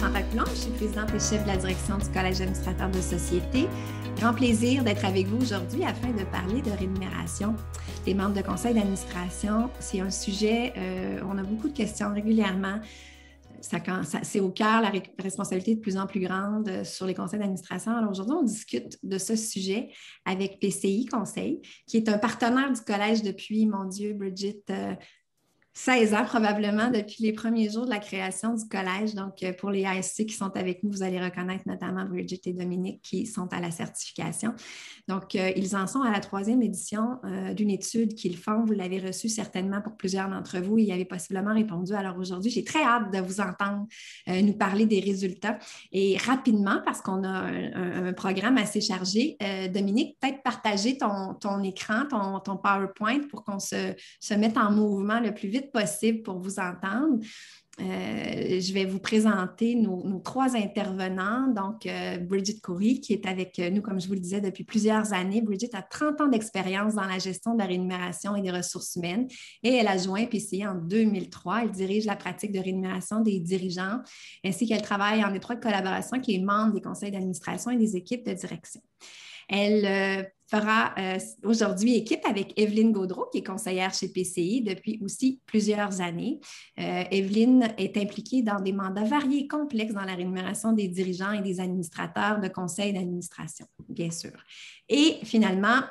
Chantal Coulombe, je suis présidente et chef de la direction du Collège d'administrateurs de société. Grand plaisir d'être avec vous aujourd'hui afin de parler de rémunération des membres de conseil d'administration. C'est un sujet, on a beaucoup de questions régulièrement. C'est au cœur la responsabilité de plus en plus grande sur les conseils d'administration. Alors aujourd'hui, on discute de ce sujet avec PCI Conseil, qui est un partenaire du collège depuis, mon Dieu, Bridget, 16 ans probablement, depuis les premiers jours de la création du collège. Donc, pour les ASC qui sont avec nous, vous allez reconnaître notamment Bridget et Dominique qui sont à la certification. Donc, ils en sont à la 3e édition d'une étude qu'ils font. Vous l'avez reçue certainement pour plusieurs d'entre vous. Ils y avaient possiblement répondu. Alors aujourd'hui, j'ai très hâte de vous entendre nous parler des résultats. Et rapidement, parce qu'on a un programme assez chargé, Dominique, peut-être partager ton écran, ton PowerPoint pour qu'on se mette en mouvement le plus vite possible pour vous entendre. Je vais vous présenter nos 3 intervenants. Donc, Bridget Coury, qui est avec nous, comme je vous le disais, depuis plusieurs années. Bridget a 30 ans d'expérience dans la gestion de la rémunération et des ressources humaines et elle a joint PCI en 2003. Elle dirige la pratique de rémunération des dirigeants ainsi qu'elle travaille en étroite collaboration avec les membres des conseils d'administration et des équipes de direction. Elle fera aujourd'hui équipe avec Evelyne Gaudreault, qui est conseillère chez PCI depuis aussi plusieurs années. Evelyne est impliquée dans des mandats variés et complexes dans la rémunération des dirigeants et des administrateurs de conseils d'administration, bien sûr. Et finalement,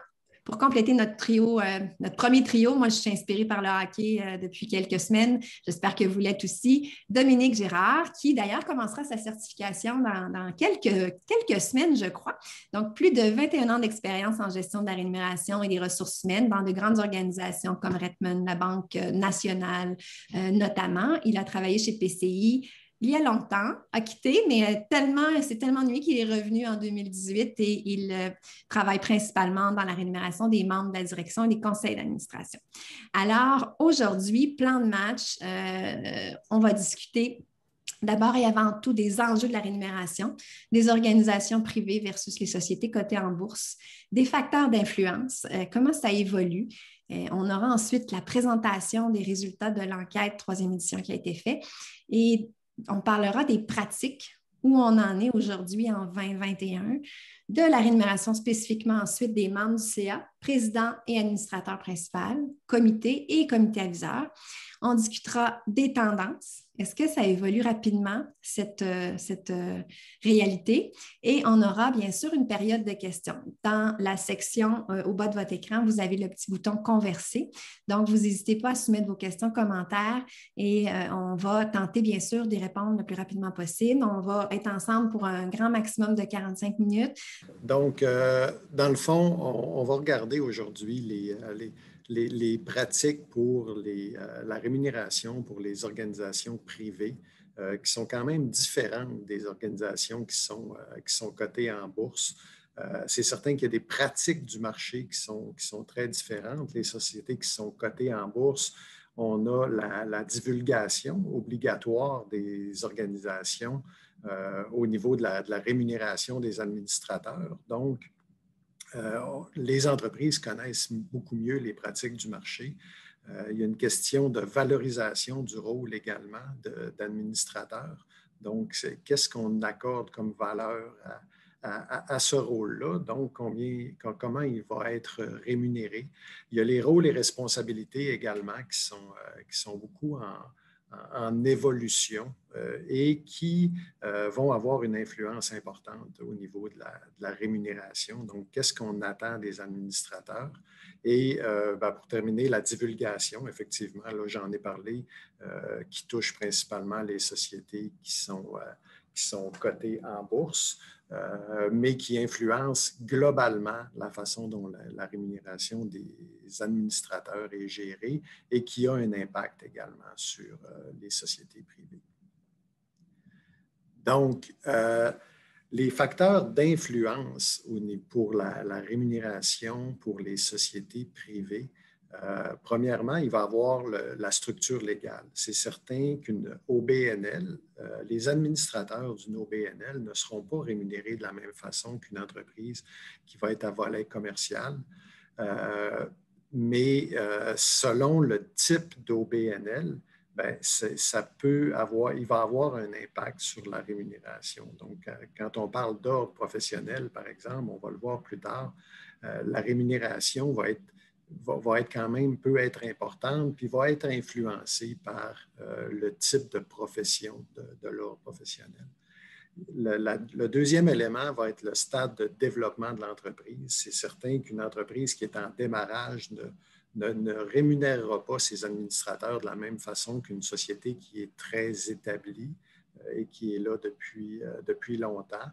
pour compléter notre trio, notre premier trio, moi, je suis inspirée par le hockey depuis quelques semaines. J'espère que vous l'êtes aussi. Dominique Girard, qui d'ailleurs commencera sa certification dans quelques semaines, je crois. Donc, plus de 21 ans d'expérience en gestion de la rémunération et des ressources humaines dans de grandes organisations comme Redmond, la Banque nationale notamment. Il a travaillé chez PCI il y a longtemps, a quitté, mais c'est tellement ennuyé qu'il est revenu en 2018 et il travaille principalement dans la rémunération des membres de la direction et des conseils d'administration. Alors, aujourd'hui, plan de match, on va discuter d'abord et avant tout des enjeux de la rémunération, des organisations privées versus les sociétés cotées en bourse, des facteurs d'influence, comment ça évolue. On aura ensuite la présentation des résultats de l'enquête 3e édition qui a été faite et on parlera des pratiques où on en est aujourd'hui en 2021, de la rémunération spécifiquement ensuite des membres du CA, président et administrateur principal, comité et comité aviseur. On discutera des tendances. Est-ce que ça évolue rapidement, cette réalité? Et on aura bien sûr une période de questions. Dans la section au bas de votre écran, vous avez le petit bouton « Converser ». Donc, vous n'hésitez pas à soumettre vos questions, commentaires et on va tenter bien sûr d'y répondre le plus rapidement possible. On va être ensemble pour un grand maximum de 45 minutes. Donc, dans le fond, on va regarder aujourd'hui les pratiques pour la rémunération pour les organisations privées qui sont quand même différentes des organisations qui sont cotées en bourse. C'est certain qu'il y a des pratiques du marché qui sont très différentes. Les sociétés qui sont cotées en bourse, on a la divulgation obligatoire des organisations au niveau de la rémunération des administrateurs. Donc, les entreprises connaissent beaucoup mieux les pratiques du marché. Il y a une question de valorisation du rôle également d'administrateur. Donc, qu'est-ce qu'on accorde comme valeur à ce rôle-là? Donc, comment il va être rémunéré? Il y a les rôles et responsabilités également qui sont beaucoup en évolution et qui vont avoir une influence importante au niveau de la rémunération. Donc, qu'est-ce qu'on attend des administrateurs? Et pour terminer, la divulgation, effectivement, là, j'en ai parlé, qui touche principalement les sociétés qui sont cotées en bourse, mais qui influence globalement la façon dont la rémunération des administrateurs est gérée et qui a un impact également sur les sociétés privées. Donc, les facteurs d'influence pour la rémunération pour les sociétés privées, premièrement, il va y avoir la structure légale. C'est certain qu'une OBNL, les administrateurs d'une OBNL ne seront pas rémunérés de la même façon qu'une entreprise qui va être à volet commercial. Mais selon le type d'OBNL, bien, il va avoir un impact sur la rémunération. Donc, quand on parle d'ordre professionnel, par exemple, on va le voir plus tard, la rémunération va être quand même, peut être importante, puis va être influencée par le type de profession de l'ordre professionnel. Le deuxième élément va être le stade de développement de l'entreprise. C'est certain qu'une entreprise qui est en démarrage ne rémunérera pas ses administrateurs de la même façon qu'une société qui est très établie et qui est là depuis longtemps.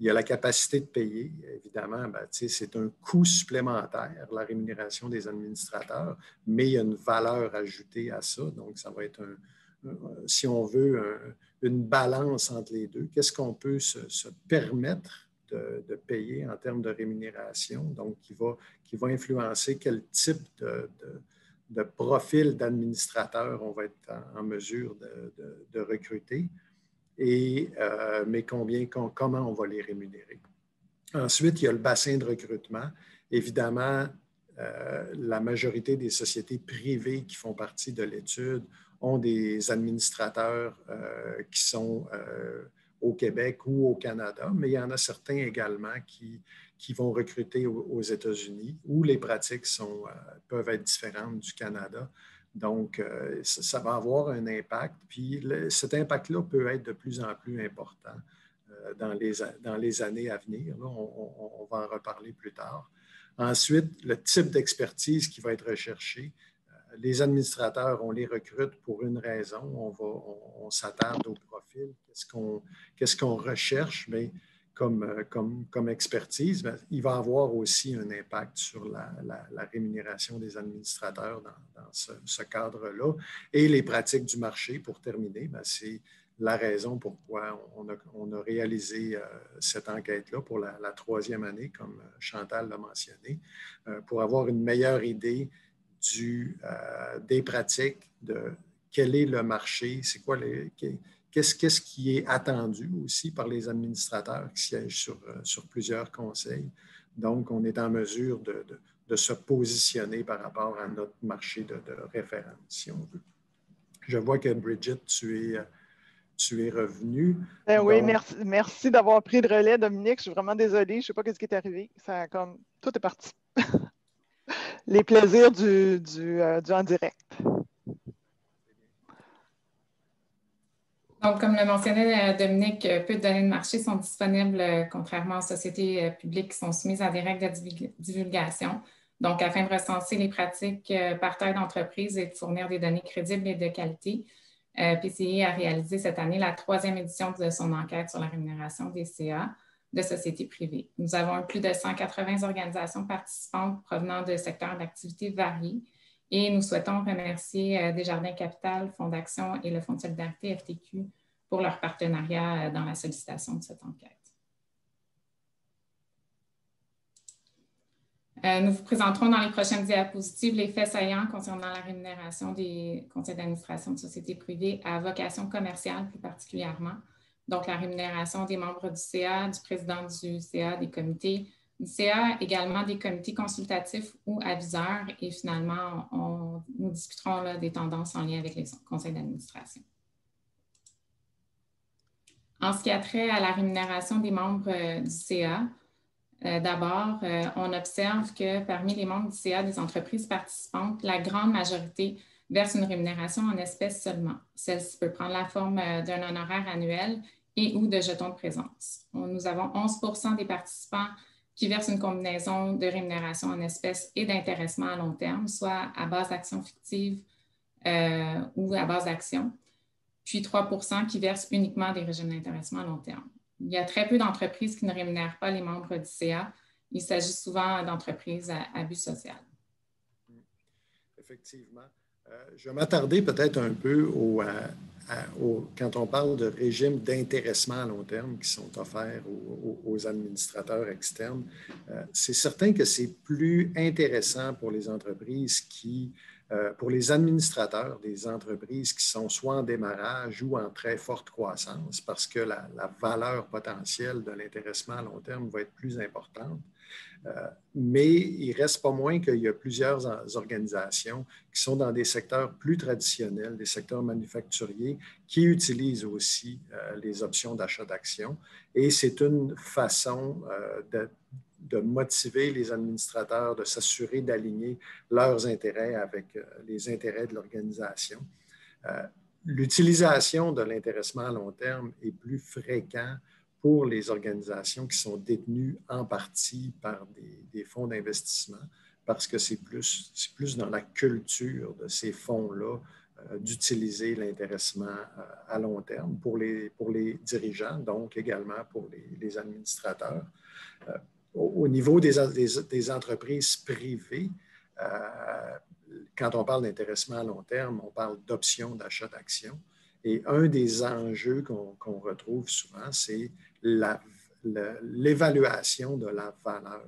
Il y a la capacité de payer, évidemment, c'est un coût supplémentaire, la rémunération des administrateurs, mais il y a une valeur ajoutée à ça. Donc, ça va être, si on veut, une balance entre les deux. Qu'est-ce qu'on peut se permettre de payer en termes de rémunération, donc qui va influencer quel type de profil d'administrateur on va être en mesure de recruter. Mais comment on va les rémunérer. Ensuite, il y a le bassin de recrutement. Évidemment, la majorité des sociétés privées qui font partie de l'étude ont des administrateurs qui sont au Québec ou au Canada, mais il y en a certains également qui vont recruter aux États-Unis, où les pratiques peuvent être différentes du Canada. Donc, ça va avoir un impact. Puis, cet impact-là peut être de plus en plus important dans les années à venir. Là, on va en reparler plus tard. Ensuite, le type d'expertise qui va être recherché. Les administrateurs, on les recrute pour une raison. On s'attarde au profil. Qu'est-ce qu'on recherche? Mais comme expertise, bien, il va avoir aussi un impact sur la rémunération des administrateurs dans ce cadre-là. Et les pratiques du marché, pour terminer, bien, c'est la raison pourquoi on a réalisé cette enquête-là pour la troisième année, comme Chantal l'a mentionné, pour avoir une meilleure idée des pratiques, de quel est le marché, c'est quoi qu'est-ce qui est attendu aussi par les administrateurs qui siègent sur plusieurs conseils. Donc, on est en mesure de se positionner par rapport à notre marché de référence, si on veut. Je vois que Bridget, tu es revenue. Oui, merci d'avoir pris le relais, Dominique. Je suis vraiment désolée. Je ne sais pas ce qui est arrivé. Tout est parti. Les plaisirs du en direct. Donc, comme le mentionnait Dominique, peu de données de marché sont disponibles, contrairement aux sociétés publiques qui sont soumises à des règles de divulgation. Donc, afin de recenser les pratiques par taille d'entreprise et de fournir des données crédibles et de qualité, PCI a réalisé cette année la 3e édition de son enquête sur la rémunération des CA de sociétés privées. Nous avons plus de 180 organisations participantes provenant de secteurs d'activité variés et nous souhaitons remercier Desjardins Capital, Fonds d'Action et le Fonds de solidarité FTQ pour leur partenariat dans la sollicitation de cette enquête. Nous vous présenterons dans les prochaines diapositives les faits saillants concernant la rémunération des conseils d'administration de sociétés privées à vocation commerciale plus particulièrement. Donc, la rémunération des membres du CA, du président du CA, des comités du CA, également des comités consultatifs ou aviseurs. Et finalement, nous discuterons là, des tendances en lien avec les conseils d'administration. En ce qui a trait à la rémunération des membres du CA, d'abord, on observe que parmi les membres du CA des entreprises participantes, la grande majorité verse une rémunération en espèces seulement. Celle-ci peut prendre la forme d'un honoraire annuel et ou de jetons de présence. Nous avons 11% des participants qui versent une combinaison de rémunération en espèces et d'intéressement à long terme, soit à base d'actions fictives ou à base d'actions, puis 3% qui versent uniquement des régimes d'intéressement à long terme. Il y a très peu d'entreprises qui ne rémunèrent pas les membres du CA. Il s'agit souvent d'entreprises à but social. Effectivement. Je vais m'attarder peut-être un peu quand on parle de régimes d'intéressement à long terme qui sont offerts aux administrateurs externes. C'est certain que c'est plus intéressant pour les entreprises qui Pour les administrateurs des entreprises qui sont soit en démarrage ou en très forte croissance, parce que la valeur potentielle de l'intéressement à long terme va être plus importante. Mais il ne reste pas moins qu'il y a plusieurs organisations qui sont dans des secteurs plus traditionnels, des secteurs manufacturiers, qui utilisent aussi les options d'achat d'actions. Et c'est une façon de motiver les administrateurs, de s'assurer d'aligner leurs intérêts avec les intérêts de l'organisation. L'utilisation de l'intéressement à long terme est plus fréquente pour les organisations qui sont détenues en partie par des fonds d'investissement, parce que c'est plus dans la culture de ces fonds-là d'utiliser l'intéressement à long terme pour les dirigeants, donc également pour les administrateurs. Au niveau des entreprises privées, quand on parle d'intéressement à long terme, on parle d'options d'achat d'actions. Et un des enjeux qu'on retrouve souvent, c'est l'évaluation de la valeur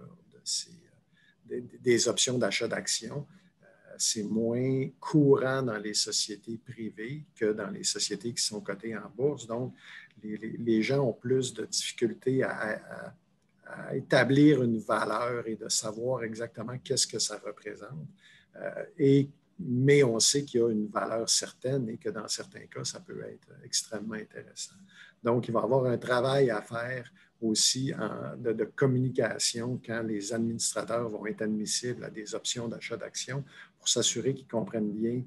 des options d'achat d'actions. C'est moins courant dans les sociétés privées que dans les sociétés qui sont cotées en bourse. Donc, les gens ont plus de difficultés à établir une valeur et de savoir exactement qu'est-ce que ça représente. Mais on sait qu'il y a une valeur certaine et que dans certains cas, ça peut être extrêmement intéressant. Donc, il va y avoir un travail à faire aussi de communication quand les administrateurs vont être admissibles à des options d'achat d'actions pour s'assurer qu'ils comprennent bien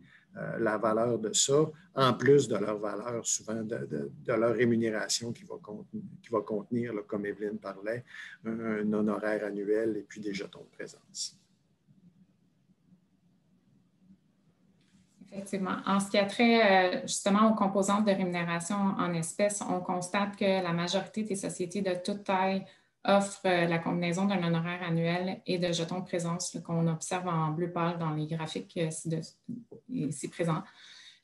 la valeur de ça, en plus de leur valeur, souvent de leur rémunération qui va contenir, là, comme Evelyne parlait, un honoraire annuel et puis des jetons de présence. Effectivement. En ce qui a trait justement aux composantes de rémunération en espèces, on constate que la majorité des sociétés de toute taille offrent la combinaison d'un honoraire annuel et de jetons de présence qu'on observe en bleu pâle dans les graphiques ici présents.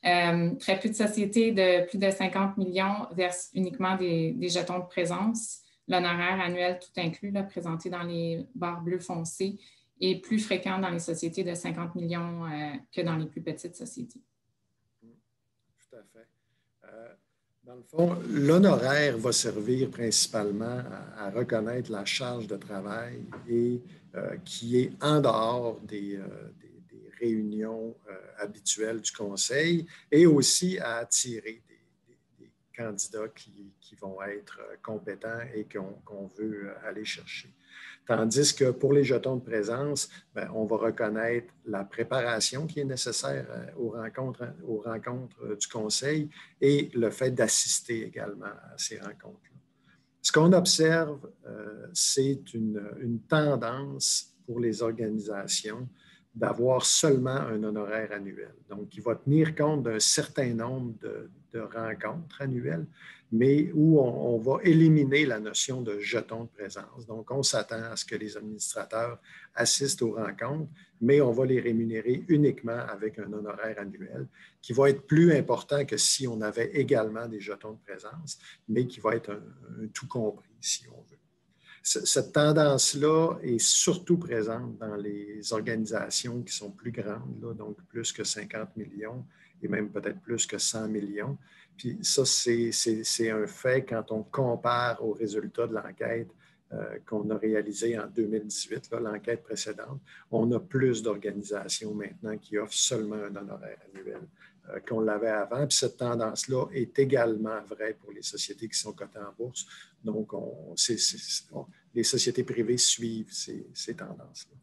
Très peu de sociétés de plus de 50 millions versent uniquement des jetons de présence. L'honoraire annuel tout inclus, là, présenté dans les barres bleues foncées, est plus fréquent dans les sociétés de 50 millions que dans les plus petites sociétés. Tout à fait. Dans le fond, l'honoraire va servir principalement à reconnaître la charge de travail et qui est en dehors des réunions habituelles du conseil et aussi à attirer des candidats qui vont être compétents et qu'on veut aller chercher. Tandis que pour les jetons de présence, bien, on va reconnaître la préparation qui est nécessaire aux rencontres du conseil et le fait d'assister également à ces rencontres-là. Ce qu'on observe, c'est une tendance pour les organisations d'avoir seulement un honoraire annuel. Donc, qui va tenir compte d'un certain nombre de rencontres annuelles, mais où on va éliminer la notion de jeton de présence. Donc, on s'attend à ce que les administrateurs assistent aux rencontres, mais on va les rémunérer uniquement avec un honoraire annuel qui va être plus important que si on avait également des jetons de présence, mais qui va être un tout compris, si on veut. Cette tendance-là est surtout présente dans les organisations qui sont plus grandes, là, donc plus que 50 millions et même peut-être plus que 100 millions. Puis ça, c'est un fait quand on compare aux résultats de l'enquête qu'on a réalisée en 2018, l'enquête précédente. On a plus d'organisations maintenant qui offrent seulement un honoraire annuel qu'on l'avait avant. Puis cette tendance-là est également vraie pour les sociétés qui sont cotées en bourse. Donc, les sociétés privées suivent ces tendances-là.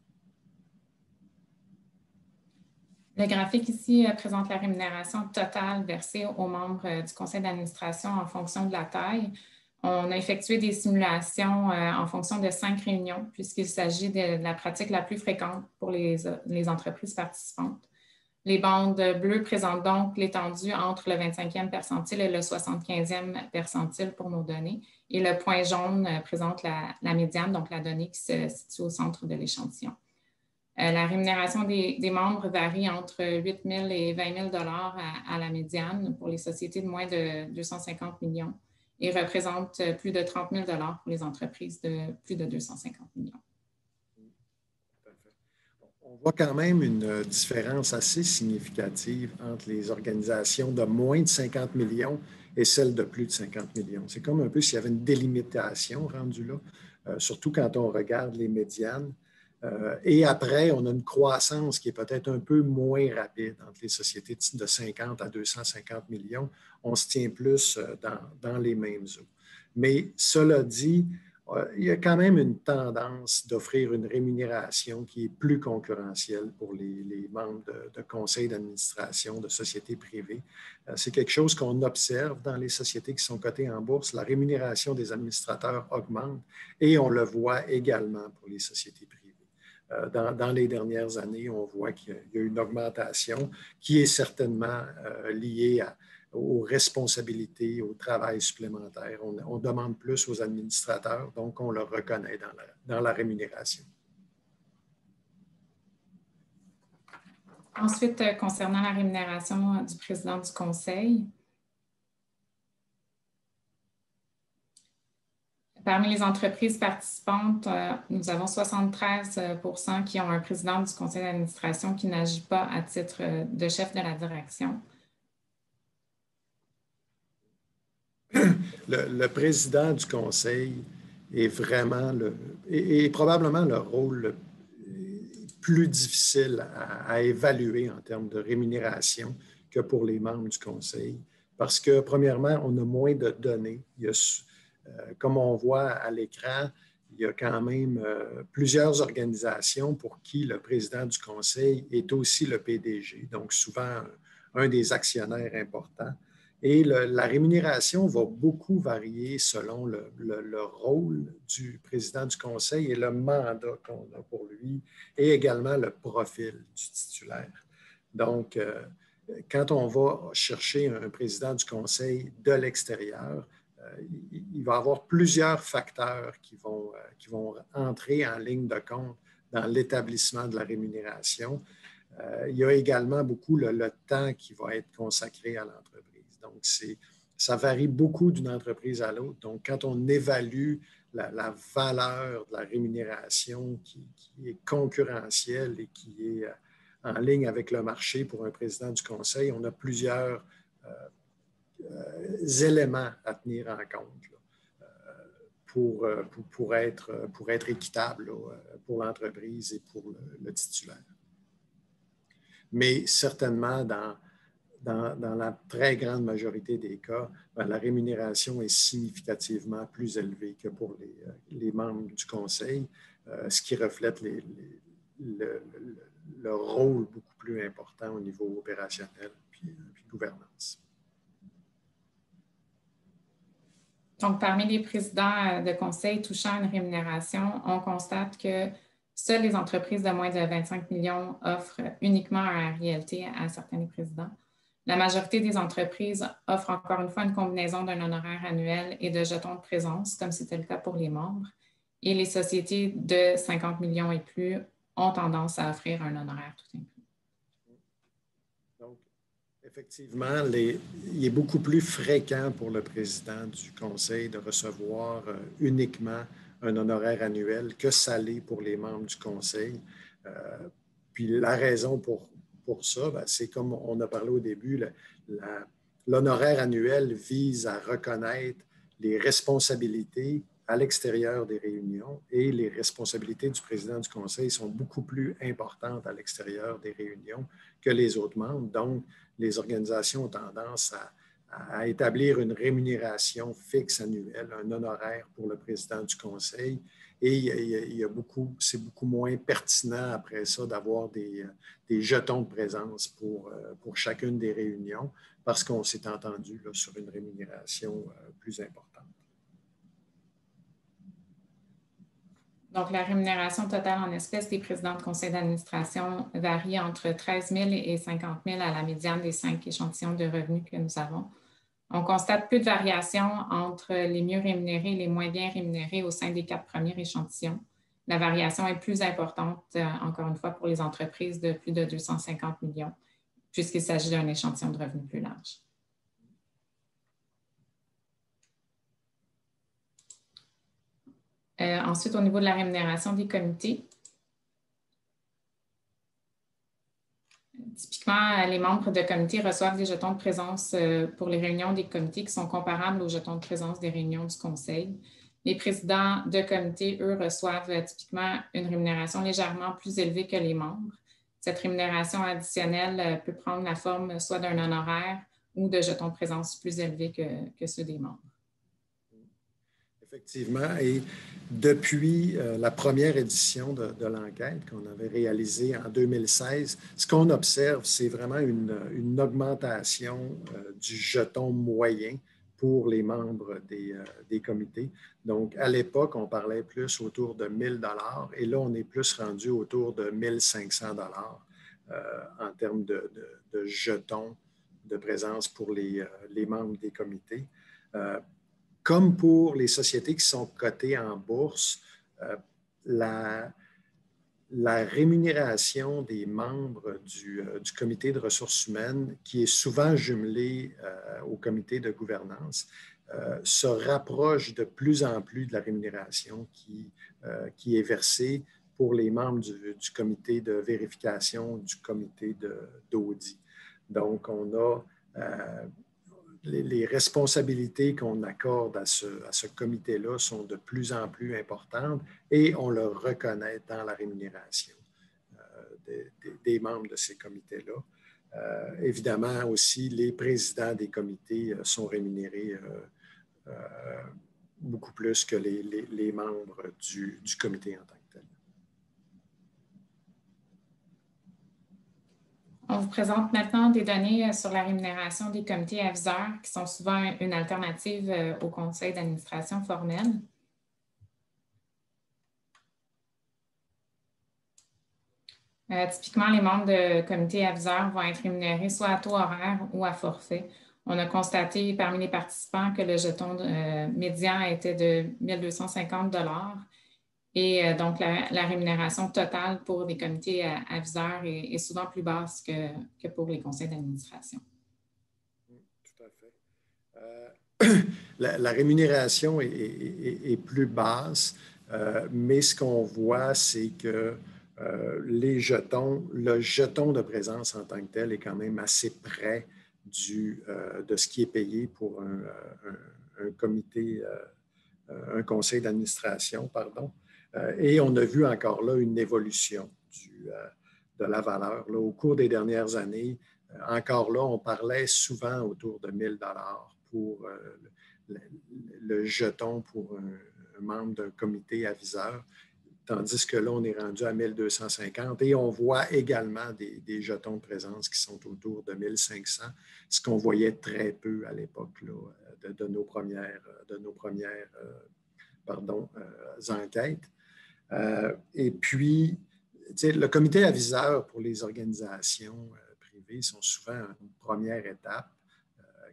Le graphique ici présente la rémunération totale versée aux membres du conseil d'administration en fonction de la taille. On a effectué des simulations en fonction de 5 réunions, puisqu'il s'agit de la pratique la plus fréquente pour les entreprises participantes. Les bandes bleues présentent donc l'étendue entre le 25e percentile et le 75e percentile pour nos données. Et le point jaune présente la médiane, donc la donnée qui se situe au centre de l'échantillon. La rémunération des membres varie entre 8 000 et 20 000 à la médiane pour les sociétés de moins de 250 millions et représente plus de 30 000 pour les entreprises de plus de 250 millions. voit quand même une différence assez significative entre les organisations de moins de 50 millions et celles de plus de 50 millions. C'est comme un peu s'il y avait une délimitation rendue là, surtout quand on regarde les médianes. Et après, on a une croissance qui est peut-être un peu moins rapide entre les sociétés de 50 à 250 millions. On se tient plus dans les mêmes eaux. Mais cela dit, il y a quand même une tendance d'offrir une rémunération qui est plus concurrentielle pour les membres de conseils d'administration de sociétés privées. C'est quelque chose qu'on observe dans les sociétés qui sont cotées en bourse. La rémunération des administrateurs augmente et on le voit également pour les sociétés privées. Dans les dernières années, on voit qu'il y a une augmentation qui est certainement liée aux responsabilités, au travail supplémentaire. On demande plus aux administrateurs, donc on le reconnaît dans la rémunération. Ensuite, concernant la rémunération du président du conseil, parmi les entreprises participantes, nous avons 73 % qui ont un président du conseil d'administration qui n'agit pas à titre de chef de la direction. Le président du conseil est vraiment est probablement le rôle le plus difficile à évaluer en termes de rémunération que pour les membres du conseil. Parce que, premièrement, on a moins de données. Comme on voit à l'écran, il y a quand même plusieurs organisations pour qui le président du conseil est aussi le PDG, donc souvent un des actionnaires importants. Et la rémunération va beaucoup varier selon le rôle du président du conseil et le mandat qu'on a pour lui, et également le profil du titulaire. Donc, quand on va chercher un président du conseil de l'extérieur, il va y avoir plusieurs facteurs qui vont entrer en ligne de compte dans l'établissement de la rémunération. Il y a également beaucoup le temps qui va être consacré à l'entreprise. Donc, ça varie beaucoup d'une entreprise à l'autre. Donc, quand on évalue la valeur de la rémunération qui est concurrentielle et qui est en ligne avec le marché pour un président du conseil, on a plusieurs éléments à tenir en compte là, pour être équitable là, pour l'entreprise et pour le titulaire. Mais certainement, dans la très grande majorité des cas, la rémunération est significativement plus élevée que pour les membres du conseil, ce qui reflète le rôle beaucoup plus important au niveau opérationnel puis gouvernance. Donc, parmi les présidents de conseil touchant une rémunération, on constate que seules les entreprises de moins de 25 millions offrent uniquement un RILT à certains des présidents. La majorité des entreprises offrent encore une fois une combinaison d'un honoraire annuel et de jetons de présence, comme c'était le cas pour les membres. Et les sociétés de 50 millions et plus ont tendance à offrir un honoraire tout inclus. Donc, effectivement, il est beaucoup plus fréquent pour le président du conseil de recevoir uniquement un honoraire annuel que ça l'est pour les membres du conseil. Puis la raison pour ça, c'est comme on a parlé au début, l'honoraire annuel vise à reconnaître les responsabilités à l'extérieur des réunions et les responsabilités du président du conseil sont beaucoup plus importantes à l'extérieur des réunions que les autres membres. Donc, les organisations ont tendance à établir une rémunération fixe annuelle, un honoraire pour le président du conseil. Et c'est beaucoup moins pertinent après ça d'avoir des jetons de présence pour chacune des réunions parce qu'on s'est entendu là, sur une rémunération plus importante. Donc, la rémunération totale en espèces des présidents de conseil d'administration varie entre 13 000 et 50 000 à la médiane des 5 échantillons de revenus que nous avons. On constate peu de variations entre les mieux rémunérés et les moins bien rémunérés au sein des 4 premiers échantillons. La variation est plus importante, encore une fois, pour les entreprises de plus de 250 millions, puisqu'il s'agit d'un échantillon de revenus plus large. Ensuite, au niveau de la rémunération des comités, Typiquement, les membres de comité reçoivent des jetons de présence pour les réunions des comités qui sont comparables aux jetons de présence des réunions du conseil. Les présidents de comité, eux, reçoivent typiquement une rémunération légèrement plus élevée que les membres. Cette rémunération additionnelle peut prendre la forme soit d'un honoraire ou de jetons de présence plus élevés que ceux des membres. Effectivement, et depuis la première édition de l'enquête qu'on avait réalisée en 2016, ce qu'on observe, c'est vraiment une augmentation du jeton moyen pour les membres des comités. Donc, à l'époque, on parlait plus autour de 1 000 $ et là, on est plus rendu autour de 1 500 $ en termes de jetons de présence pour les membres des comités. Comme pour les sociétés qui sont cotées en bourse, la rémunération des membres du comité de ressources humaines, qui est souvent jumelée au comité de gouvernance, se rapproche de plus en plus de la rémunération qui est versée pour les membres du comité de vérification, du comité d'audit. Donc, on a les responsabilités qu'on accorde à ce comité-là sont de plus en plus importantes et on le reconnaît dans la rémunération des membres de ces comités-là. Évidemment, aussi, les présidents des comités sont rémunérés beaucoup plus que les membres du comité en tant que tel. On vous présente maintenant des données sur la rémunération des comités aviseurs qui sont souvent une alternative au conseil d'administration formel. Typiquement, les membres de comités aviseurs vont être rémunérés soit à taux horaire ou à forfait. On a constaté parmi les participants que le jeton médian était de 1 250 $ et donc la rémunération totale pour des comités aviseurs est souvent plus basse que pour les conseils d'administration. Tout à fait. La rémunération est plus basse, mais ce qu'on voit, c'est que le jeton de présence en tant que tel est quand même assez près de ce qui est payé pour un comité, un conseil d'administration, pardon. Et on a vu encore là une évolution de la valeur. Là, au cours des dernières années, encore là, on parlait souvent autour de 1 000 $ pour le jeton pour un membre d'un comité aviseur, tandis que là, on est rendu à 1 250 et on voit également des jetons de présence qui sont autour de 1 500, ce qu'on voyait très peu à l'époque de nos premières enquêtes. Et puis, le comité aviseur pour les organisations privées sont souvent une première étape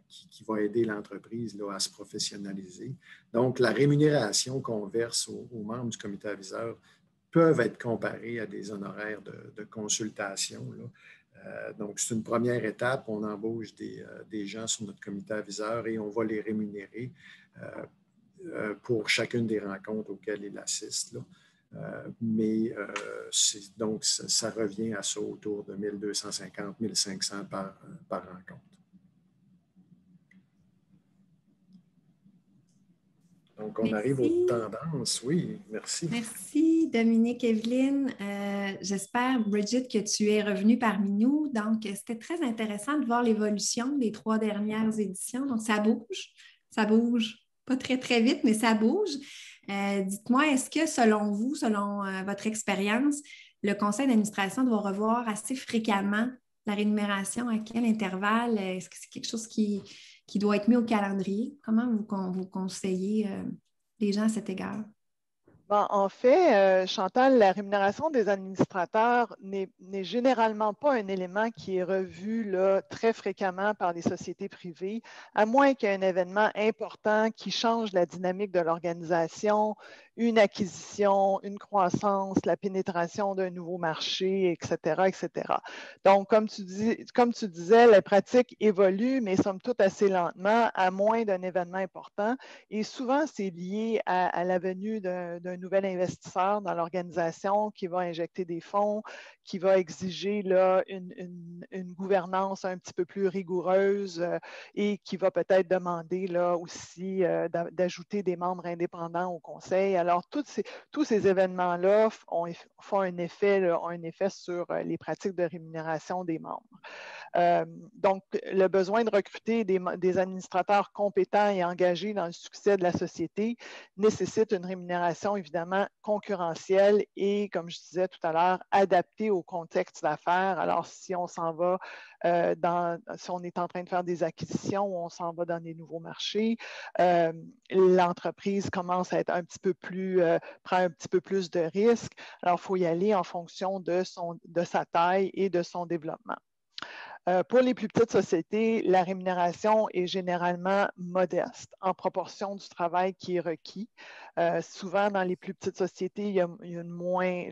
qui va aider l'entreprise à se professionnaliser. Donc, la rémunération qu'on verse aux membres du comité aviseur peuvent être comparées à des honoraires de consultation. Donc, c'est une première étape. On embauche des gens sur notre comité aviseur et on va les rémunérer pour chacune des rencontres auxquelles ils assistent. Donc, ça revient à ça autour de 1 250, 1 500 par rencontre. Donc, on arrive aux tendances. Oui, merci. Merci, Dominique, Evelyne. J'espère, Bridget, que tu es revenue parmi nous. Donc, c'était très intéressant de voir l'évolution des 3 dernières éditions. Donc, ça bouge. Pas très, très vite, mais ça bouge. Dites-moi, est-ce que selon vous, selon votre expérience, le conseil d'administration doit revoir assez fréquemment la rémunération? À quel intervalle? Est-ce que c'est quelque chose qui doit être mis au calendrier? Comment vous conseillez les gens à cet égard? Bon, en fait, Chantal, la rémunération des administrateurs n'est généralement pas un élément qui est revu là, très fréquemment par les sociétés privées, à moins qu'il y ait un événement important qui change la dynamique de l'organisation, une acquisition, une croissance, la pénétration d'un nouveau marché, etc., etc. Donc, comme tu disais, les pratiques évoluent, mais somme toute assez lentement, à moins d'un événement important. Et souvent, c'est lié à la venue d'un nouvel investisseur dans l'organisation qui va injecter des fonds, qui va exiger là, une gouvernance un petit peu plus rigoureuse et qui va peut-être demander là, aussi d'ajouter des membres indépendants au conseil. Alors, tous ces événements-là font un effet sur les pratiques de rémunération des membres. Donc, le besoin de recruter des administrateurs compétents et engagés dans le succès de la société nécessite une rémunération évidemment concurrentielle et, comme je disais tout à l'heure, adaptée au contexte d'affaires. Alors, si on s'en va si on est en train de faire des acquisitions ou on s'en va dans des nouveaux marchés, l'entreprise commence à être un petit peu plus, prend un petit peu plus de risques. Alors, il faut y aller en fonction de sa taille et de son développement. Pour les plus petites sociétés, la rémunération est généralement modeste en proportion du travail qui est requis. Souvent, dans les plus petites sociétés, il y a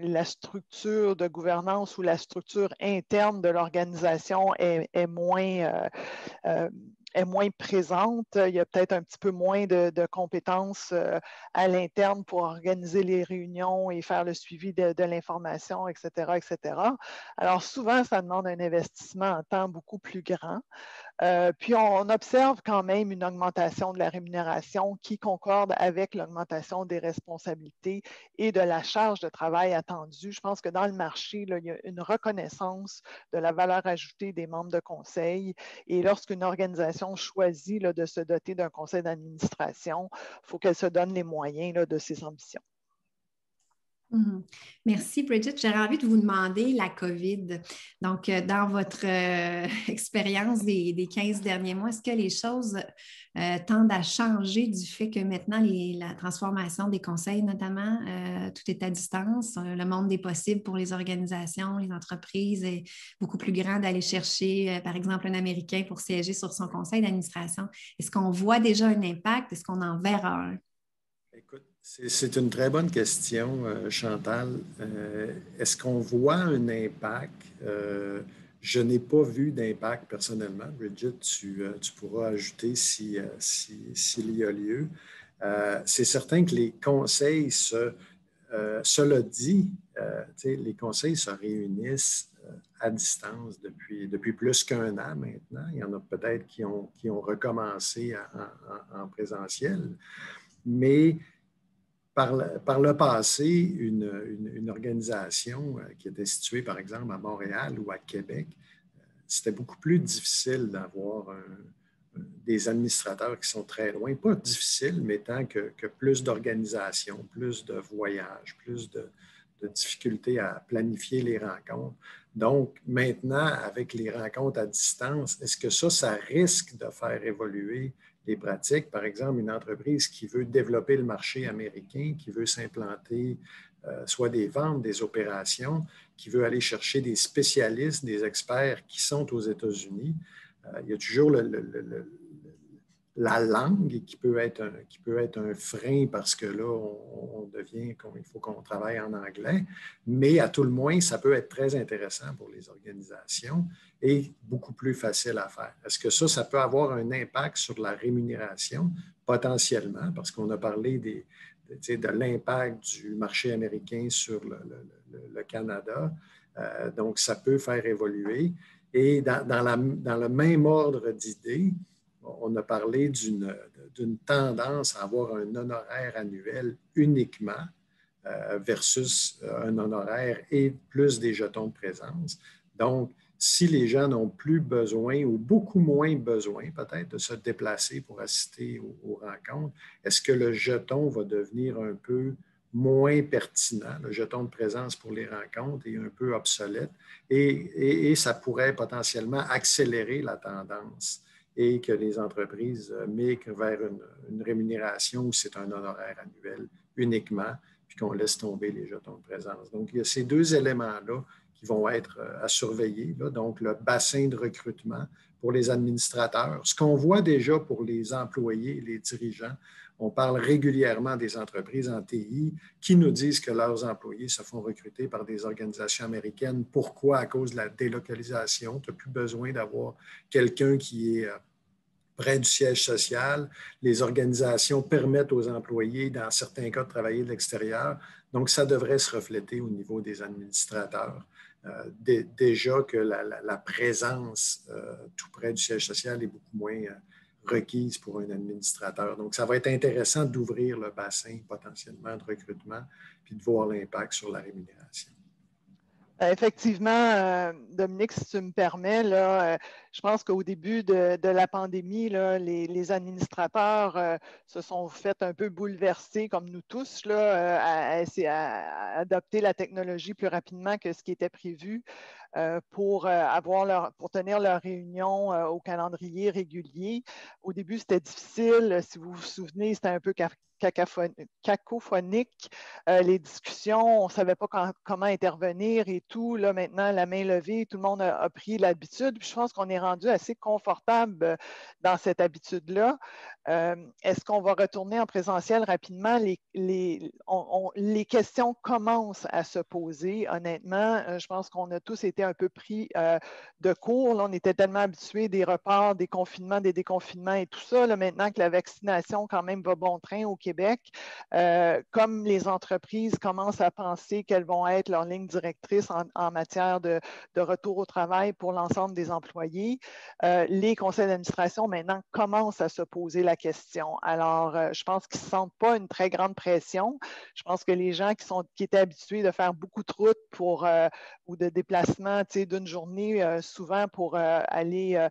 la structure de gouvernance ou la structure interne de l'organisation est moins présente. Il y a peut-être un petit peu moins de compétences à l'interne pour organiser les réunions et faire le suivi de l'information, etc., etc. Alors, souvent, ça demande un investissement en temps beaucoup plus grand. Puis, on observe quand même une augmentation de la rémunération qui concorde avec l'augmentation des responsabilités et de la charge de travail attendue. Je pense que dans le marché, là, il y a une reconnaissance de la valeur ajoutée des membres de conseil. Et lorsqu'une organisation choisit là, de se doter d'un conseil d'administration, il faut qu'elle se donne les moyens là, de ses ambitions. Merci, Bridget. J'aurais envie de vous demander la COVID. Donc, dans votre expérience des 15 derniers mois, est-ce que les choses tendent à changer du fait que maintenant, la transformation des conseils, notamment, tout est à distance, le monde des possibles pour les organisations, les entreprises est beaucoup plus grand d'aller chercher, par exemple, un Américain pour siéger sur son conseil d'administration. Est-ce qu'on voit déjà un impact? Est-ce qu'on en verra un? Écoute, c'est une très bonne question, Chantal. Est-ce qu'on voit un impact? Je n'ai pas vu d'impact personnellement. Bridget, tu pourras ajouter s'il y a lieu. C'est certain que les conseils, cela dit, les conseils se réunissent à distance depuis plus qu'1 an maintenant. Il y en a peut-être qui ont recommencé en présentiel. Mais par le passé, une organisation qui était située, par exemple, à Montréal ou à Québec, c'était beaucoup plus difficile d'avoir des administrateurs qui sont très loin. Pas difficile, mais tant que plus d'organisation, plus de voyages, plus de difficultés à planifier les rencontres. Donc, maintenant, avec les rencontres à distance, est-ce que ça risque de faire évoluer les pratiques? Par exemple, une entreprise qui veut développer le marché américain, qui veut s'implanter soit des ventes, des opérations, qui veut aller chercher des spécialistes, des experts qui sont aux États-Unis. Il y a toujours la langue qui peut être un frein parce que là, il faut qu'on travaille en anglais, mais à tout le moins, ça peut être très intéressant pour les organisations et beaucoup plus facile à faire. Est-ce que ça peut avoir un impact sur la rémunération? Potentiellement, parce qu'on a parlé de l'impact du marché américain sur le Canada. Donc, ça peut faire évoluer. Et dans le même ordre d'idées, on a parlé d'une tendance à avoir un honoraire annuel uniquement versus un honoraire et plus des jetons de présence. Donc, si les gens n'ont plus besoin ou beaucoup moins besoin peut-être de se déplacer pour assister aux rencontres, est-ce que le jeton va devenir un peu moins pertinent? Le jeton de présence pour les rencontres est un peu obsolète et ça pourrait potentiellement accélérer la tendance et que les entreprises migrent vers une rémunération où c'est un honoraire annuel uniquement, puis qu'on laisse tomber les jetons de présence. Donc, il y a ces deux éléments-là qui vont être à surveiller, là. Donc, le bassin de recrutement pour les administrateurs. Ce qu'on voit déjà pour les employés et les dirigeants, On parle régulièrement des entreprises en TI qui nous disent que leurs employés se font recruter par des organisations américaines. Pourquoi? À cause de la délocalisation. Tu n'as plus besoin d'avoir quelqu'un qui est près du siège social. Les organisations permettent aux employés, dans certains cas, de travailler de l'extérieur. Donc, ça devrait se refléter au niveau des administrateurs. Déjà que la présence tout près du siège social est beaucoup moins requise pour un administrateur. Donc, ça va être intéressant d'ouvrir le bassin potentiellement de recrutement puis de voir l'impact sur la rémunération. Effectivement, Dominique, si tu me permets, là, je pense qu'au début de la pandémie, là, les administrateurs se sont fait un peu bouleverser, comme nous tous, là, à adopter la technologie plus rapidement que ce qui était prévu pour tenir leur réunion au calendrier régulier. Au début, c'était difficile. Si vous vous souvenez, c'était un peu cacophonique, les discussions, on ne savait pas comment intervenir et tout. Là, maintenant, la main levée, tout le monde a pris l'habitude. Puis je pense qu'on est rendu assez confortable dans cette habitude-là. Est-ce qu'on va retourner en présentiel rapidement? Les questions commencent à se poser, honnêtement. Je pense qu'on a tous été un peu pris de court. Là, on était tellement habitués des reports, des confinements, des déconfinements et tout ça. Là, maintenant que la vaccination quand même va bon train au Québec, comme les entreprises commencent à penser quelles vont être leurs lignes directrices en matière de retour au travail pour l'ensemble des employés, les conseils d'administration maintenant commencent à se poser la question. Alors, je pense qu'ils ne se sentent pas une très grande pression. Je pense que les gens qui étaient habitués de faire beaucoup de routes ou de déplacements d'une journée, souvent pour aller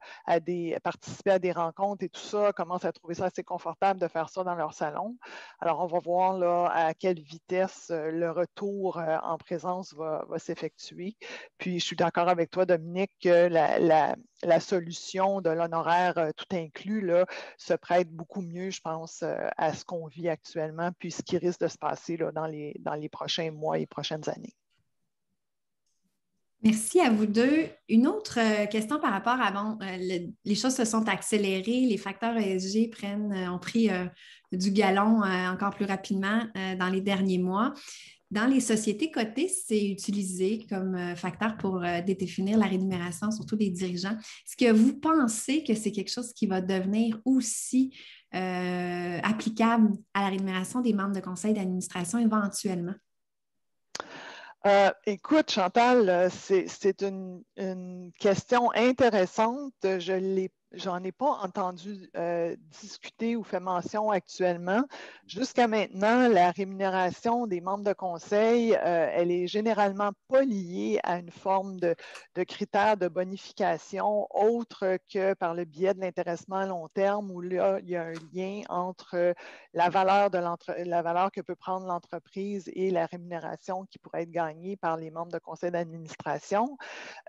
participer à des rencontres et tout ça, commencent à trouver ça assez confortable de faire ça dans leur salon. Alors, on va voir là, à quelle vitesse le retour en présence va s'effectuer. Puis, je suis d'accord avec toi, Dominique, que la solution de l'honoraire tout inclus là, se prête beaucoup mieux, je pense, à ce qu'on vit actuellement, puis ce qui risque de se passer là, dans les prochains mois et prochaines années. Merci à vous deux. Une autre question par rapport à, les choses se sont accélérées, les facteurs ESG ont pris du galon encore plus rapidement dans les derniers mois. Dans les sociétés cotées, c'est utilisé comme facteur pour définir la rémunération, surtout des dirigeants. Est-ce que vous pensez que c'est quelque chose qui va devenir aussi applicable à la rémunération des membres de conseil d'administration éventuellement? Écoute, Chantal, c'est une question intéressante. J'en ai pas entendu discuter ou fait mention actuellement. Jusqu'à maintenant, la rémunération des membres de conseil, elle est généralement pas liée à une forme de critères de bonification autre que par le biais de l'intéressement à long terme où là, il y a un lien entre la valeur que peut prendre l'entreprise et la rémunération qui pourrait être gagnée par les membres de conseil d'administration.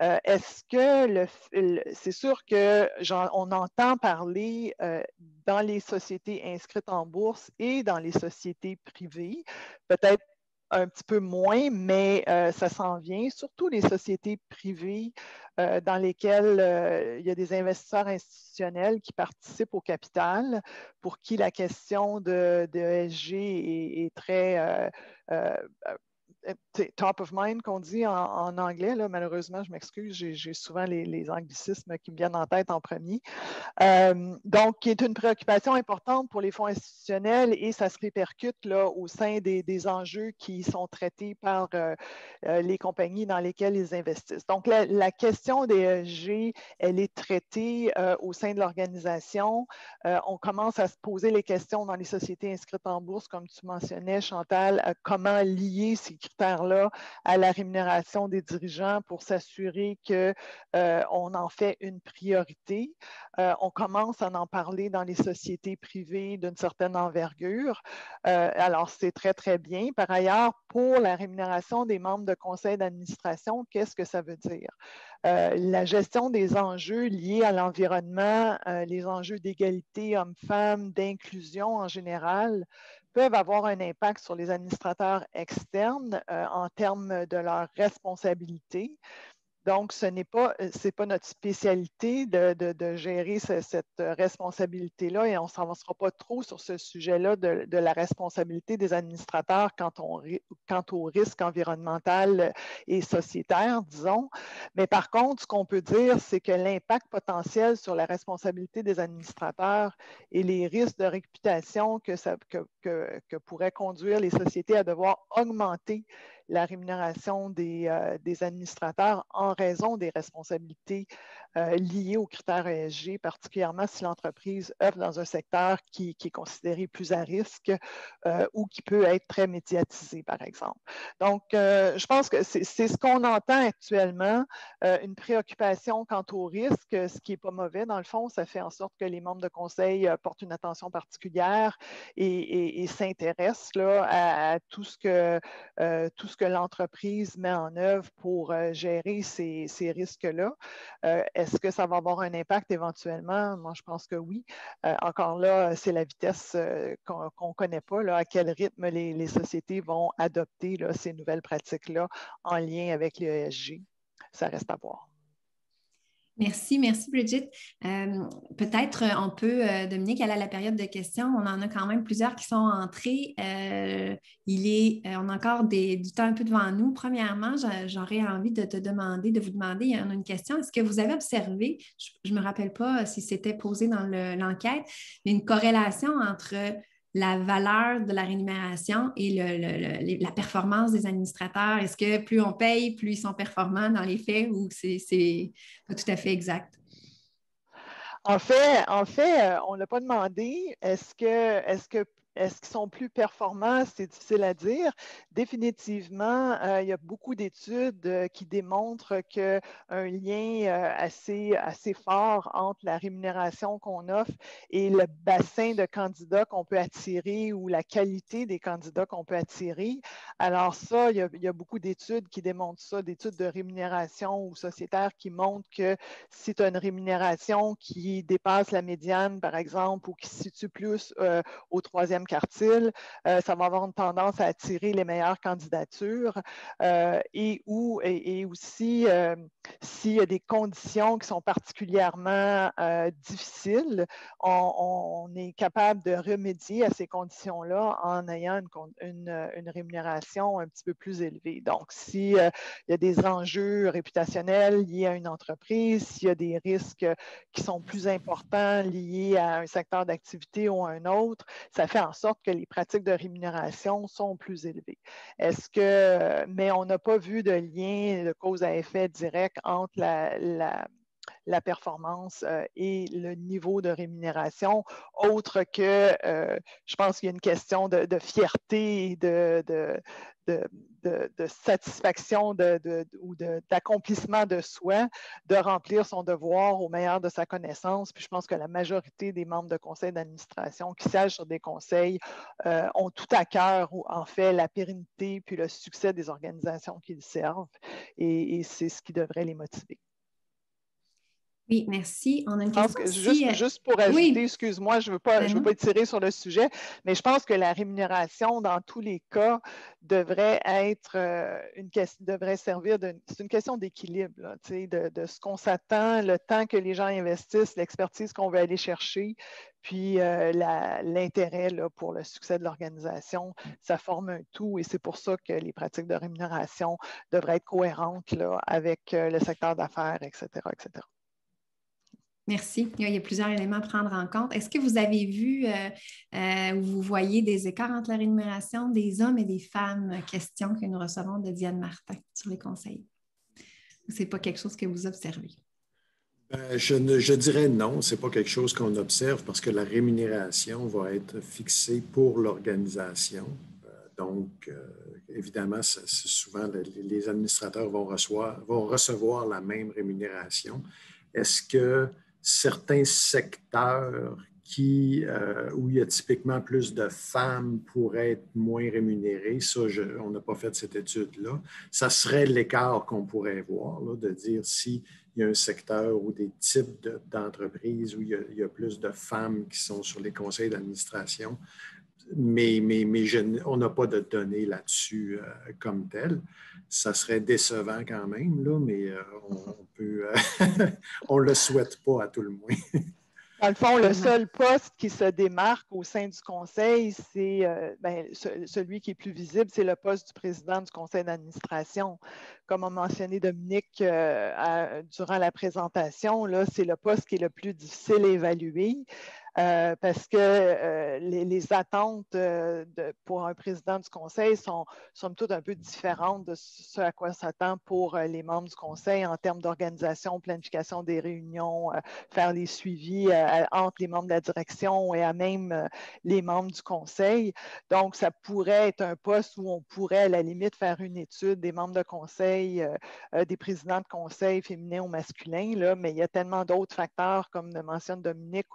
Est-ce que c'est sûr qu'on entend parler dans les sociétés inscrites en bourse et dans les sociétés privées, peut-être un petit peu moins, mais ça s'en vient, surtout les sociétés privées dans lesquelles il y a des investisseurs institutionnels qui participent au capital, pour qui la question de ESG est très top of mind qu'on dit en anglais. Là, malheureusement, je m'excuse, j'ai souvent les anglicismes qui me viennent en tête en premier. Donc, qui est une préoccupation importante pour les fonds institutionnels et ça se répercute là, au sein des enjeux qui sont traités par les compagnies dans lesquelles ils investissent. Donc, la question des ESG, elle est traitée au sein de l'organisation. On commence à se poser les questions dans les sociétés inscrites en bourse, comme tu mentionnais, Chantal, comment lier ces critères-là à la rémunération des dirigeants pour s'assurer qu'on en fait une priorité. On commence à en parler dans les sociétés privées d'une certaine envergure. Alors, c'est très, très bien. Par ailleurs, pour la rémunération des membres de conseil d'administration, qu'est-ce que ça veut dire? La gestion des enjeux liés à l'environnement, les enjeux d'égalité hommes-femmes, d'inclusion en général, peuvent avoir un impact sur les administrateurs externes en termes de leur responsabilité. Donc, c'est pas notre spécialité de gérer cette responsabilité-là et on ne s'avancera pas trop sur ce sujet-là de la responsabilité des administrateurs quant au risque environnemental et sociétaire, disons. Mais par contre, ce qu'on peut dire, c'est que l'impact potentiel sur la responsabilité des administrateurs et les risques de réputation que pourraient conduire les sociétés à devoir augmenter la rémunération des administrateurs en raison des responsabilités liées aux critères ESG, particulièrement si l'entreprise œuvre dans un secteur qui est considéré plus à risque ou qui peut être très médiatisé, par exemple. Donc, je pense que c'est ce qu'on entend actuellement, une préoccupation quant au risque, ce qui n'est pas mauvais dans le fond. Ça fait en sorte que les membres de conseil portent une attention particulière et s'intéressent à tout ce que l'entreprise met en œuvre pour gérer ces risques-là. Est-ce que ça va avoir un impact éventuellement? Moi, je pense que oui. Encore là, c'est la vitesse qu'on ne connaît pas, à quel rythme les sociétés vont adopter ces nouvelles pratiques-là en lien avec l'ESG. Ça reste à voir. Merci Brigitte. Peut-être on peut, Dominique, aller à la période de questions. On en a quand même plusieurs qui sont entrées. On a encore du temps un peu devant nous. Premièrement, j'aurais envie de vous demander, il y en a une question. Est-ce que vous avez observé, je ne me rappelle pas si c'était posé dans l'enquête, mais une corrélation entre la valeur de la rémunération et la performance des administrateurs? Est-ce que plus on paye, plus ils sont performants dans les faits ou c'est pas tout à fait exact? En fait, on ne l'a pas demandé. Est-ce qu'ils sont plus performants? C'est difficile à dire. Définitivement, il y a beaucoup d'études qui démontrent qu'il un lien assez fort entre la rémunération qu'on offre et le bassin de candidats qu'on peut attirer ou la qualité des candidats qu'on peut attirer. Alors ça, il y a beaucoup d'études qui démontrent ça, d'études de rémunération ou sociétaires qui montrent que si tu as une rémunération qui dépasse la médiane, par exemple, ou qui se situe plus au troisième quartile, ça va avoir une tendance à attirer les meilleures candidatures et aussi s'il y a des conditions qui sont particulièrement difficiles, on est capable de remédier à ces conditions-là en ayant une rémunération un petit peu plus élevée. Donc, s'il y a des enjeux réputationnels liés à une entreprise, s'il y a des risques qui sont plus importants liés à un secteur d'activité ou à un autre, ça fait en sorte que les pratiques de rémunération sont plus élevées. Mais on n'a pas vu de lien de cause à effet direct entre la performance et le niveau de rémunération, autre que je pense qu'il y a une question de fierté et de satisfaction ou d'accomplissement de soi, de remplir son devoir au meilleur de sa connaissance. Puis je pense que la majorité des membres de conseils d'administration qui siègent sur des conseils ont tout à cœur, en fait, la pérennité puis le succès des organisations qu'ils servent. Et c'est ce qui devrait les motiver. Oui, merci. On a une question aussi. Juste pour ajouter, excuse-moi, je ne veux pas étirer sur le sujet, mais je pense que la rémunération, dans tous les cas, devrait servir c'est une question d'équilibre, de ce qu'on s'attend, le temps que les gens investissent, l'expertise qu'on veut aller chercher, puis l'intérêt pour le succès de l'organisation. Ça forme un tout et c'est pour ça que les pratiques de rémunération devraient être cohérentes avec le secteur d'affaires, etc., etc. Merci. Il y a plusieurs éléments à prendre en compte. Est-ce que vous avez vu ou vous voyez des écarts entre la rémunération des hommes et des femmes? Question que nous recevons de Diane Martin sur les conseils. Ce n'est pas quelque chose que vous observez? Je dirais non, ce n'est pas quelque chose qu'on observe parce que la rémunération va être fixée pour l'organisation. Donc, évidemment, souvent, les administrateurs vont recevoir la même rémunération. Est-ce que certains secteurs où il y a typiquement plus de femmes pourraient être moins rémunérées? Ça, on n'a pas fait cette étude-là. Ça serait l'écart qu'on pourrait voir, de dire s'il y a un secteur ou des types d'entreprises où il y a plus de femmes qui sont sur les conseils d'administration. mais on n'a pas de données là-dessus comme tel. Ça serait décevant quand même, là, mais on peut, on ne le souhaite pas à tout le moins. Dans le fond, le seul poste qui se démarque au sein du conseil, c'est celui qui est plus visible, c'est le poste du président du conseil d'administration. Comme a mentionné Dominique durant la présentation, là, c'est le poste qui est le plus difficile à évaluer. Parce que les attentes pour un président du conseil sont somme toute un peu différentes de ce à quoi s'attend pour les membres du conseil en termes d'organisation, planification des réunions, faire les suivis entre les membres de la direction et à même les membres du conseil. Donc, ça pourrait être un poste où on pourrait à la limite faire une étude des membres de conseil, des présidents de conseil féminins ou masculins, là, mais il y a tellement d'autres facteurs, comme le mentionne Dominique,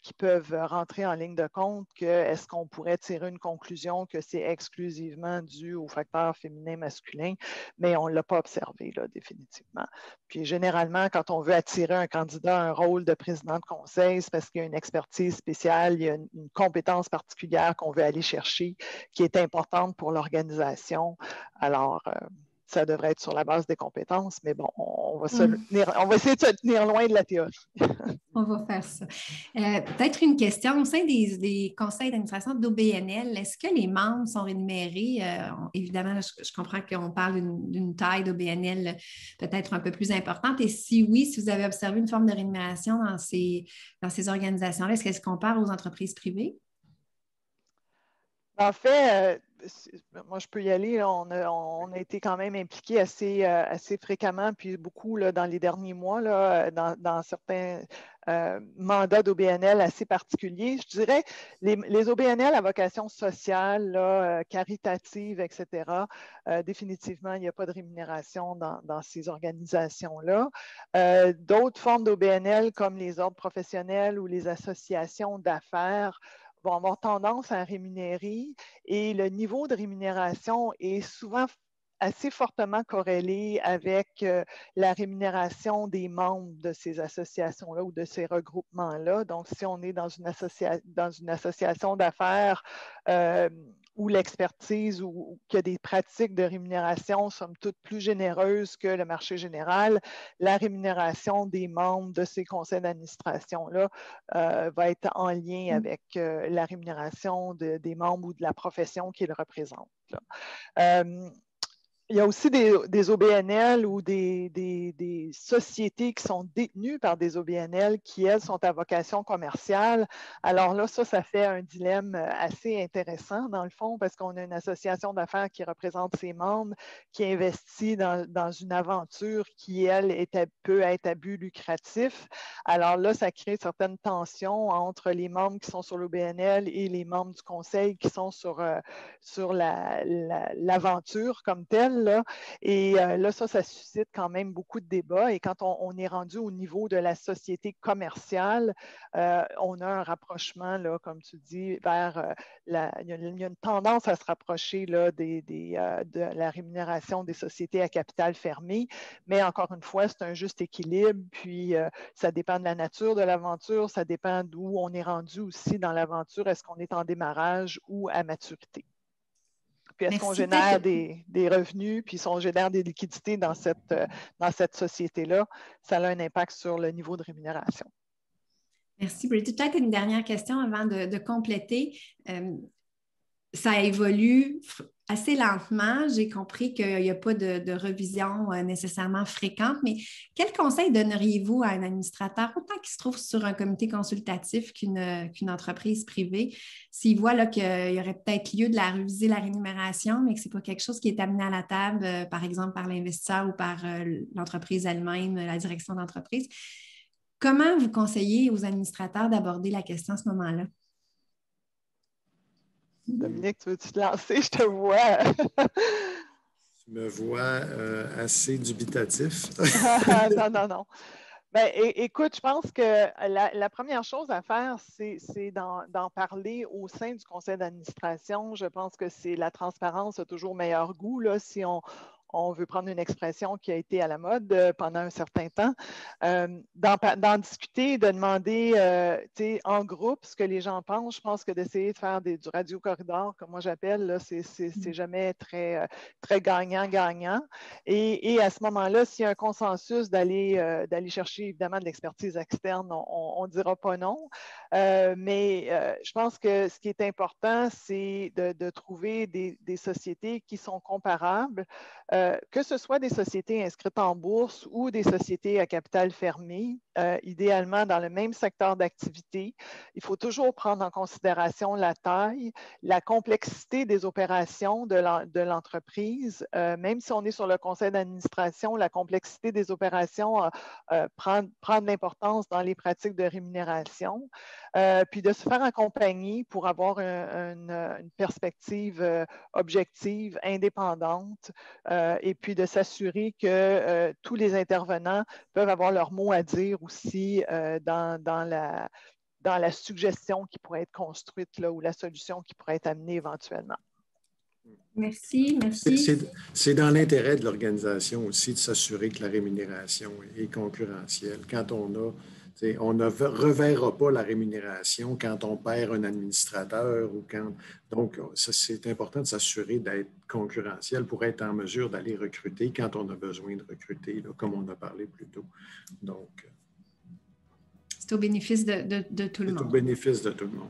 qui peuvent rentrer en ligne de compte que est-ce qu'on pourrait tirer une conclusion que c'est exclusivement dû aux facteurs féminin-masculin, mais on ne l'a pas observé là, définitivement. Puis généralement, quand on veut attirer un candidat à un rôle de président de conseil, c'est parce qu'il y a une expertise spéciale, il y a une compétence particulière qu'on veut aller chercher qui est importante pour l'organisation. Alors, ça devrait être sur la base des compétences, mais bon, on va essayer de se tenir loin de la théorie. On va faire ça. Peut-être une question. Au sein des conseils d'administration d'OBNL, est-ce que les membres sont rémunérés? Évidemment, je comprends qu'on parle d'une taille d'OBNL peut-être un peu plus importante. Et si oui, si vous avez observé une forme de rémunération dans ces organisations-là, est-ce qu'elles se comparent aux entreprises privées? En fait, moi, je peux y aller. Là, on a été quand même impliqués assez fréquemment, puis beaucoup là, dans les derniers mois, là, dans certains mandats d'OBNL assez particuliers. Je dirais, les OBNL à vocation sociale, là, caritative, etc., définitivement, il n'y a pas de rémunération dans ces organisations-là. D'autres formes d'OBNL, comme les ordres professionnels ou les associations d'affaires, vont avoir tendance à rémunérer et le niveau de rémunération est souvent assez fortement corrélé avec la rémunération des membres de ces associations-là ou de ces regroupements-là. Donc, si on est dans une association d'affaires où l'expertise ou qu'il y a des pratiques de rémunération somme toute plus généreuses que le marché général, la rémunération des membres de ces conseils d'administration-là va être en lien avec la rémunération des membres ou de la profession qu'ils représentent. Il y a aussi des OBNL ou des sociétés qui sont détenues par des OBNL qui, elles, sont à vocation commerciale. Alors là, ça fait un dilemme assez intéressant, dans le fond, parce qu'on a une association d'affaires qui représente ses membres, qui investit dans une aventure qui, elle, peut être à but lucratif. Alors là, ça crée certaines tensions entre les membres qui sont sur l'OBNL et les membres du conseil qui sont sur l'aventure comme telle. Là. Et là, ça suscite quand même beaucoup de débats. Et quand on est rendu au niveau de la société commerciale, on a un rapprochement, là, comme tu dis, vers il y a une tendance à se rapprocher là, de la rémunération des sociétés à capital fermé. Mais encore une fois, c'est un juste équilibre. Puis, ça dépend de la nature de l'aventure, ça dépend d'où on est rendu aussi dans l'aventure. Est-ce qu'on est en démarrage ou à maturité? Puis est-ce qu'on génère des revenus, puis si on génère des liquidités dans cette société-là, ça a un impact sur le niveau de rémunération. Merci, Bridget. Peut-être une dernière question avant de compléter. Ça évolue assez lentement. J'ai compris qu'il n'y a pas de revision nécessairement fréquente, mais quel conseil donneriez-vous à un administrateur, autant qu'il se trouve sur un comité consultatif qu'une entreprise privée, s'il voit là, qu'il y aurait peut-être lieu de la réviser la rémunération, mais que ce n'est pas quelque chose qui est amené à la table, par exemple par l'investisseur ou par l'entreprise elle-même, la direction d'entreprise? Comment vous conseillez aux administrateurs d'aborder la question à ce moment-là? Dominique, tu veux-tu te lancer? Je te vois. Tu me vois assez dubitatif. Non. Ben, écoute, je pense que la première chose à faire, c'est d'en parler au sein du conseil d'administration. Je pense que c'est la transparence a toujours meilleur goût. Là, si on veut prendre une expression qui a été à la mode pendant un certain temps, d'en discuter, de demander en groupe ce que les gens pensent. Je pense que d'essayer de faire du radio-corridor, comme moi j'appelle, c'est jamais très, très gagnant-gagnant. Et à ce moment-là, s'il y a un consensus d'aller chercher évidemment de l'expertise externe, on ne dira pas non. Mais je pense que ce qui est important, c'est de trouver des sociétés qui sont comparables, que ce soit des sociétés inscrites en bourse ou des sociétés à capital fermé, idéalement dans le même secteur d'activité. Il faut toujours prendre en considération la taille, la complexité des opérations de l'entreprise. Même si on est sur le conseil d'administration, la complexité des opérations prend de l'importance dans les pratiques de rémunération. Puis de se faire accompagner pour avoir une perspective objective, indépendante, et puis de s'assurer que tous les intervenants peuvent avoir leur mot à dire aussi dans la suggestion qui pourrait être construite là, ou la solution qui pourrait être amenée éventuellement. Merci. C'est dans l'intérêt de l'organisation aussi de s'assurer que la rémunération est concurrentielle. Quand on ne reverra pas la rémunération quand on perd un administrateur ou quand. Donc, c'est important de s'assurer d'être concurrentiel pour être en mesure d'aller recruter quand on a besoin de recruter, là, comme on a parlé plus tôt. Donc, c'est au bénéfice de tout le monde. C'est au bénéfice de tout le monde.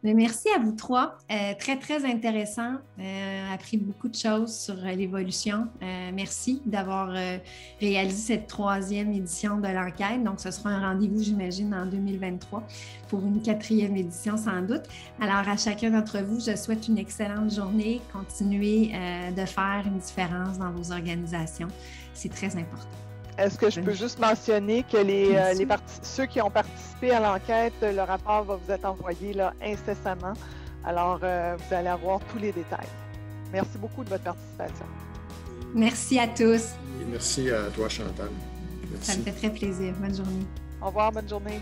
Mais merci à vous trois. Très, très intéressant. Appris beaucoup de choses sur l'évolution. Merci d'avoir réalisé cette 3e édition de l'enquête. Donc, ce sera un rendez-vous, j'imagine, en 2023 pour une 4e édition sans doute. Alors, à chacun d'entre vous, je souhaite une excellente journée. Continuez de faire une différence dans vos organisations. C'est très important. Est-ce que je peux juste mentionner que ceux qui ont participé à l'enquête, le rapport va vous être envoyé là, incessamment. Alors, vous allez avoir tous les détails. Merci beaucoup de votre participation. Merci à tous. Et merci à toi, Chantal. Merci. Ça me fait très plaisir. Bonne journée. Au revoir, bonne journée.